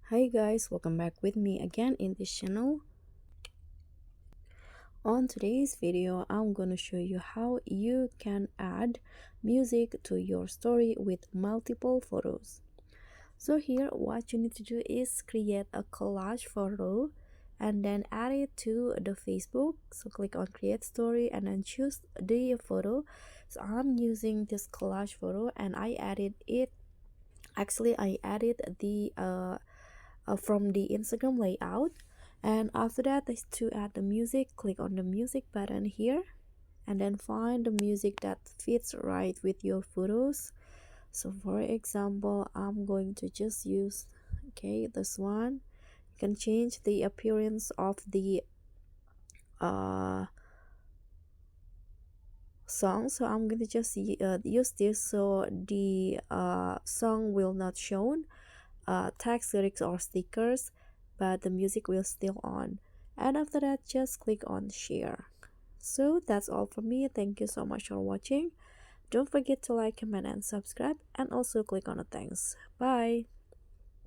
Hi guys, welcome back with me again in this channel. On today's video, I'm gonna show you how you can add music to your story with multiple photos. So here, what you need to do is create a collage photo and then add it to the Facebook. So click on create story and then choose the photo. So I'm using this collage photo and I added it. Actually, I added the from the Instagram layout. And after that is to add the music. Click on the music button here and then find the music that fits right with your photos. So for example, I'm going to just use this one. You can change the appearance of the uh song. So I'm going to just use this so the song will not shown text, lyrics, or stickers, but the music will still on. And after that, just click on share. So that's all from me. Thank you so much for watching. Don't forget to like, comment, and subscribe, and also click on the thanks. Bye.